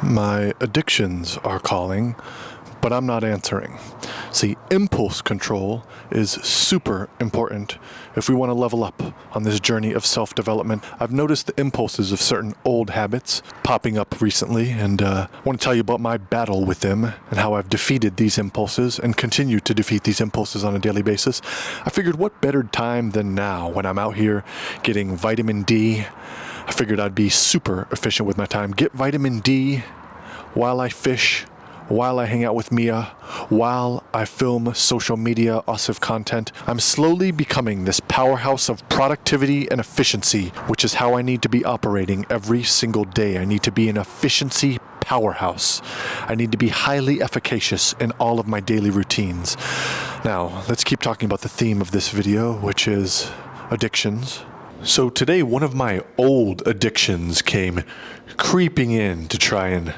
My addictions are calling, but I'm not answering. See, impulse control is super important if we want to level up on this journey of self-development. I've noticed the impulses of certain old habits popping up recently, and I want to tell you about my battle with them and how I've defeated these impulses and continue to defeat these impulses on a daily basis. I figured what better time than now when I'm out here getting vitamin D. I figured I'd be super efficient with my time. Get vitamin D while I fish, while I hang out with Mia, while I film social media Asif content. I'm slowly becoming this powerhouse of productivity and efficiency, which is how I need to be operating every single day. I need to be an efficiency powerhouse. I need to be highly efficacious in all of my daily routines. Now, let's keep talking about the theme of this video, which is addictions. So today, one of my old addictions came creeping in to try and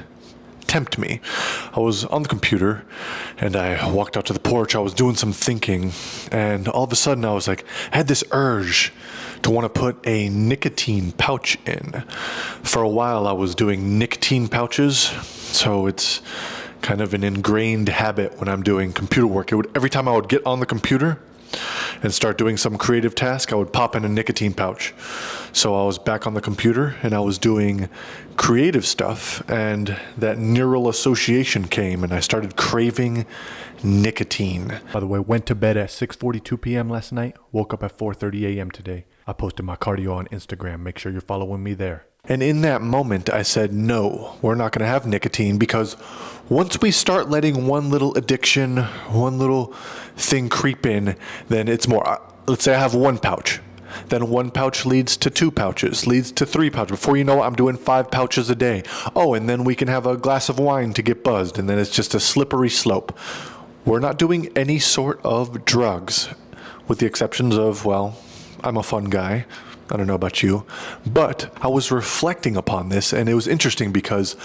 tempt me. I was on the computer and I walked out to the porch. I was doing some thinking, and all of a sudden I was like, I had this urge to want to put a nicotine pouch in. For a while I was doing nicotine pouches, so it's kind of an ingrained habit when I'm doing computer work. Every time I would get on the computer and start doing some creative task, I would pop in a nicotine pouch. So I was back on the computer and I was doing creative stuff, and that neural association came and I started craving nicotine. By the way, went to bed at 6:42 p.m. last night, woke up at 4:30 a.m. today. I posted my cardio on Instagram. Make sure you're following me there. And in that moment, I said, no, we're not going to have nicotine, because once we start letting one little addiction, one little thing creep in, then it's more. Let's say I have one pouch. Then one pouch leads to 2 pouches, leads to 3 pouches. Before you know it, I'm doing 5 pouches a day. Oh, and then we can have a glass of wine to get buzzed, and then it's just a slippery slope. We're not doing any sort of drugs, with the exceptions of, well, I'm a fun guy. I don't know about you, but I was reflecting upon this, and it was interesting because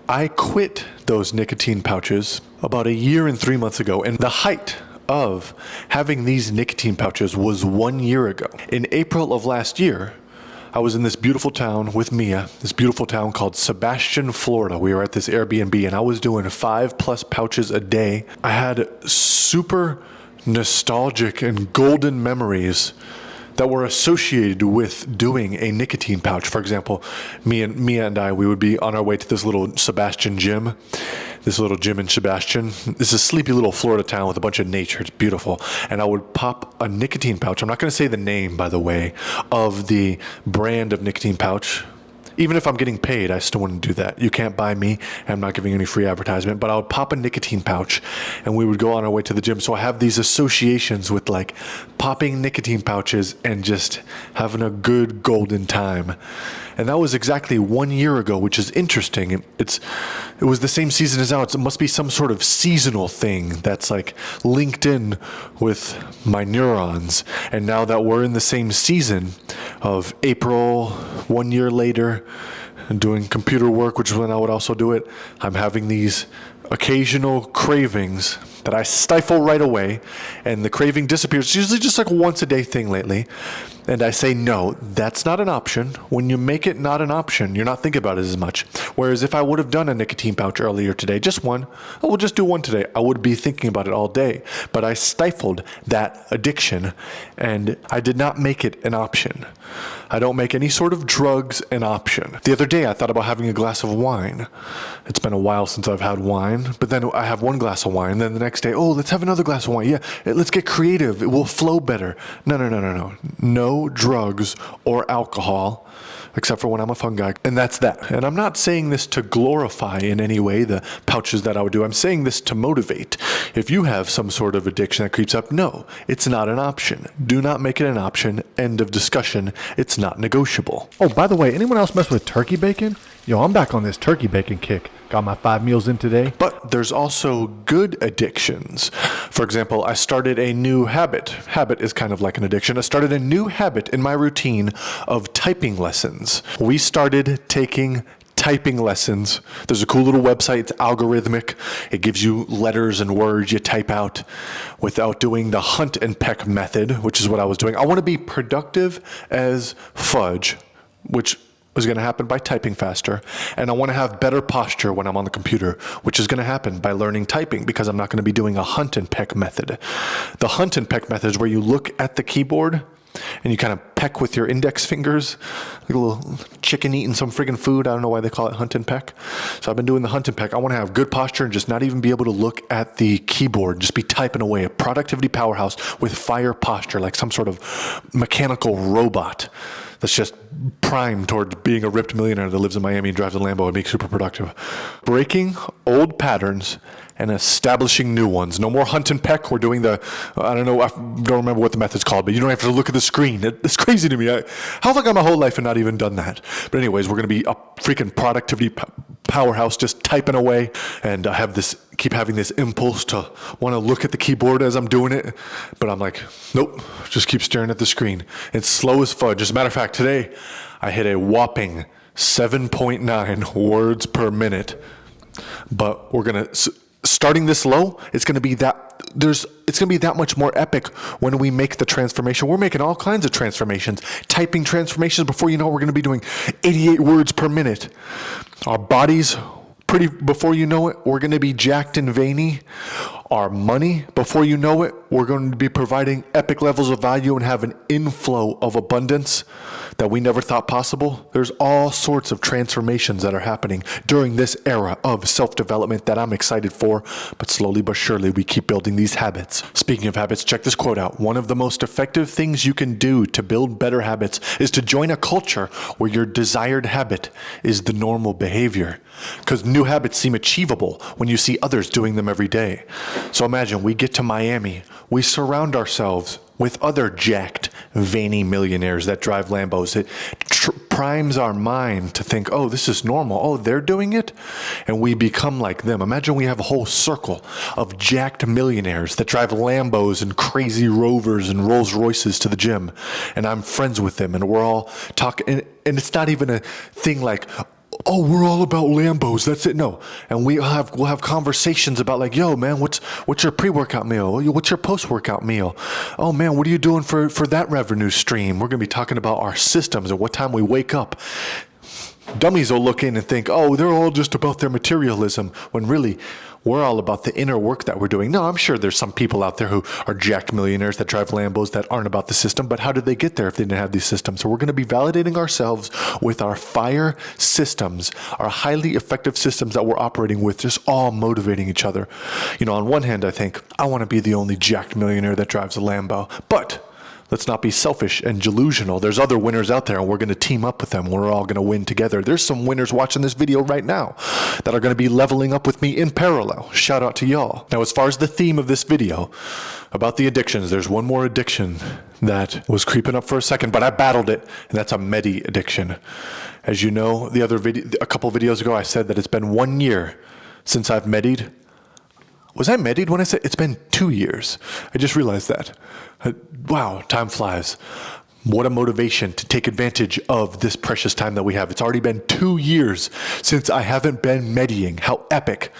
I quit those nicotine pouches about 1 year and 3 months ago, and the height of having these nicotine pouches was 1 year ago. In April of last year, I was in this beautiful town with Mia, this beautiful town called Sebastian, Florida. We were at this Airbnb, and I was doing 5+ pouches a day. I had super nostalgic and golden memories that were associated with doing a nicotine pouch. For example, Mia and I, we would be on our way to this little Sebastian gym, this little gym in Sebastian. This is a sleepy little Florida town with a bunch of nature. It's beautiful. And I would pop a nicotine pouch. I'm not going to say the name, by the way, of the brand of nicotine pouch. Even if I'm getting paid, I still wouldn't do that. You can't buy me, and I'm not giving any free advertisement, but I would pop a nicotine pouch and we would go on our way to the gym. So I have these associations with like popping nicotine pouches and just having a good golden time. And that was exactly 1 year ago, which is interesting. It was the same season as now. It must be some sort of seasonal thing that's like linked in with my neurons. And now that we're in the same season of April, 1 year later, and doing computer work, which is when I would also do it, I'm having these occasional cravings that I stifle right away, and the craving disappears. It's usually just like a once a day thing lately. And I say, no, that's not an option. When you make it not an option, you're not thinking about it as much. Whereas if I would have done a nicotine pouch earlier today, just one, oh, we'll just do one today, I would be thinking about it all day. But I stifled that addiction, and I did not make it an option. I don't make any sort of drugs an option. The other day, I thought about having a glass of wine. It's been a while since I've had wine, but then I have one glass of wine, then the next day, oh, let's have another glass of wine. Yeah, let's get creative. It will flow better. No. No drugs or alcohol, except for when I'm a fun guy. And that's that. And I'm not saying this to glorify in any way the pouches that I would do. I'm saying this to motivate. If you have some sort of addiction that creeps up, no, it's not an option. Do not make it an option. End of discussion. It's not negotiable. Oh, by the way, anyone else mess with turkey bacon? Yo, I'm back on this turkey bacon kick. Got my 5 meals in today. But there's also good addictions. For example, I started a new habit. Habit is kind of like an addiction. I started a new habit in my routine of typing lessons. We started taking typing lessons. There's a cool little website. It's algorithmic. It gives you letters and words you type out without doing the hunt and peck method, which is what I was doing. I want to be productive as fudge, which is going to happen by typing faster. And I want to have better posture when I'm on the computer, which is going to happen by learning typing, because I'm not going to be doing a hunt and peck method. The hunt and peck method is where you look at the keyboard and you kind of peck with your index fingers, like a little chicken eating some friggin' food. I don't know why they call it hunt and peck. So I've been doing the hunt and peck. I want to have good posture and just not even be able to look at the keyboard, just be typing away, a productivity powerhouse with fire posture, like some sort of mechanical robot that's just primed towards being a ripped millionaire that lives in Miami and drives a Lambo and being super productive. Breaking old patterns and establishing new ones. No more hunt and peck. We're doing the, I don't remember what the method's called, but you don't have to look at the screen. It's crazy to me. How have I got my whole life and not even done that? But anyways, we're going to be a freaking productivity powerhouse, just typing away, and I have this, keep having this impulse to want to look at the keyboard as I'm doing it, but I'm like, nope, just keep staring at the screen. It's slow as fudge. As a matter of fact, today I hit a whopping 7.9 words per minute, but we're going to, starting this low, it's going to be that much more epic when we make the transformation. We're making all kinds of transformations, typing transformations. Before you know it, we're going to be doing 88 words per minute. Our bodies, before you know it, we're going to be jacked and veiny. Our money, before you know it, we're going to be providing epic levels of value and have an inflow of abundance that we never thought possible. There's all sorts of transformations that are happening during this era of self-development that I'm excited for, but slowly but surely we keep building these habits. Speaking of habits, check this quote out. One of the most effective things you can do to build better habits is to join a culture where your desired habit is the normal behavior, because new habits seem achievable when you see others doing them every day. So imagine we get to Miami, we surround ourselves with other jacked, veiny millionaires that drive Lambos. It primes our mind to think, oh, this is normal. Oh, they're doing it? And we become like them. Imagine we have a whole circle of jacked millionaires that drive Lambos and crazy Rovers and Rolls Royces to the gym. And I'm friends with them, and we're all talking. And it's not even a thing like, oh, we're all about Lambos, that's it. No. And we'll have conversations about like, yo, man, what's your pre-workout meal? What's your post-workout meal? Oh, man, what are you doing for that revenue stream? We're going to be talking about our systems and what time we wake up. Dummies will look in and think, oh, they're all just about their materialism, when really we're all about the inner work that we're doing. No, I'm sure there's some people out there who are jacked millionaires that drive Lambos that aren't about the system, but how did they get there if they didn't have these systems? So we're going to be validating ourselves with our fire systems, our highly effective systems that we're operating with, just all motivating each other. You know, on one hand, I think I want to be the only jacked millionaire that drives a Lambo, but let's not be selfish and delusional. There's other winners out there, and we're going to team up with them. We're all going to win together. There's some winners watching this video right now that are going to be leveling up with me in parallel. Shout out to y'all. Now, as far as the theme of this video about the addictions, there's one more addiction that was creeping up for a second, but I battled it, and that's a medi addiction. As you know, a couple videos ago, I said that it's been 1 year since I've medied. Was I medied when I said it's been 2 years? I just realized that. Wow, time flies. What a motivation to take advantage of this precious time that we have. It's already been 2 years since I haven't been mediing. How epic.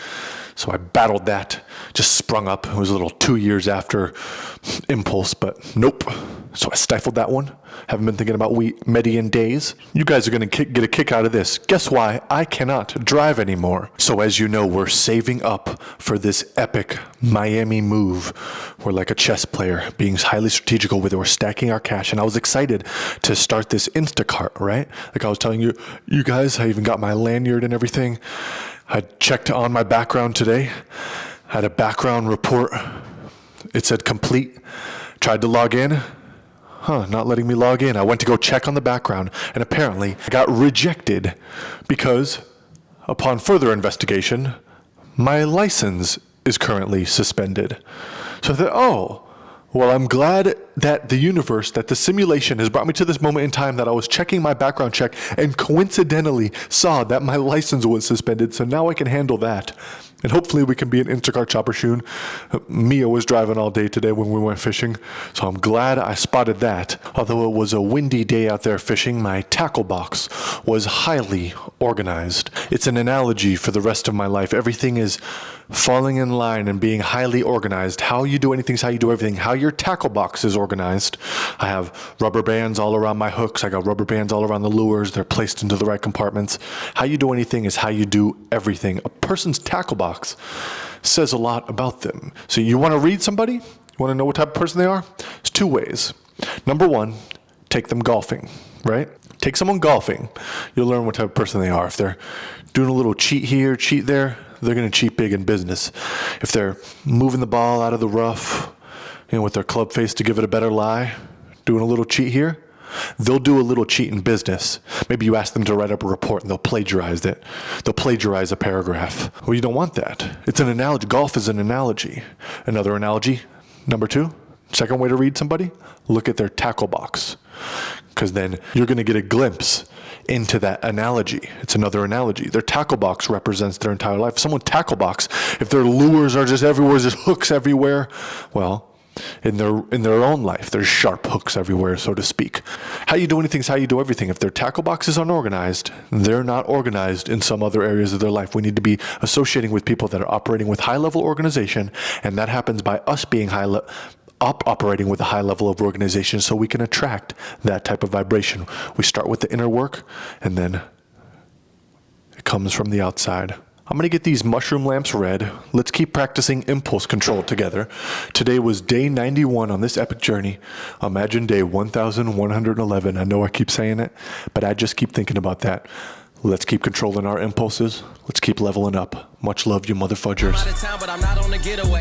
So I battled that, just sprung up. It was a little 2 years after impulse, but nope. So I stifled that one. Haven't been thinking about median days. You guys are going to get a kick out of this. Guess why? I cannot drive anymore. So as you know, we're saving up for this epic Miami move. We're like a chess player, being highly strategical with it. We're stacking our cash. And I was excited to start this Instacart, right? Like I was telling you guys, I even got my lanyard and everything. I checked on my background today. I had a background report. It said complete. Tried to log in. Not letting me log in. I went to go check on the background, and apparently I got rejected because, upon further investigation, my license is currently suspended. So I thought, oh, well, I'm glad that the universe, that the simulation has brought me to this moment in time that I was checking my background check and coincidentally saw that my license was suspended. So now I can handle that. And hopefully we can be an Instacart chopper soon. Mia was driving all day today when we went fishing, so I'm glad I spotted that. Although it was a windy day out there fishing, my tackle box was highly organized. It's an analogy for the rest of my life. Everything is falling in line and being highly organized. How you do anything is how you do everything. How your tackle box is organized. I have rubber bands all around my hooks. I got rubber bands all around the lures. They're placed into the right compartments. How you do anything is how you do everything. A person's tackle box says a lot about them. So you want to read somebody? You want to know what type of person they are? There's two ways. Number one, take them golfing, right? Take someone golfing. You'll learn what type of person they are. If they're doing a little cheat here, cheat there, they're going to cheat big in business. If they're moving the ball out of the rough, with their club face to give it a better lie, doing a little cheat here, they'll do a little cheat in business. Maybe you ask them to write up a report and they'll plagiarize it. They'll plagiarize a paragraph. Well, you don't want that. It's an analogy. Golf is an analogy. Another analogy, number two, second way to read somebody, look at their tackle box. Because then you're going to get a glimpse into that analogy. It's another analogy. Their tackle box represents their entire life. Someone tackle box, if their lures are just everywhere, there's hooks everywhere, well, in their own life, there's sharp hooks everywhere, so to speak. How you do anything is how you do everything. If their tackle box is unorganized, they're not organized in some other areas of their life. We need to be associating with people that are operating with high-level organization, and that happens by us being operating with a high level of organization, so we can attract that type of vibration. We start with the inner work, and then it comes from the outside. I'm going to get these mushroom lamps red. Let's keep practicing impulse control together. Today was day 91 on this epic journey. Imagine day 1111. I know I keep saying it, but I just keep thinking about that. Let's keep controlling our impulses. Let's keep leveling up. Much love, you motherfudgers.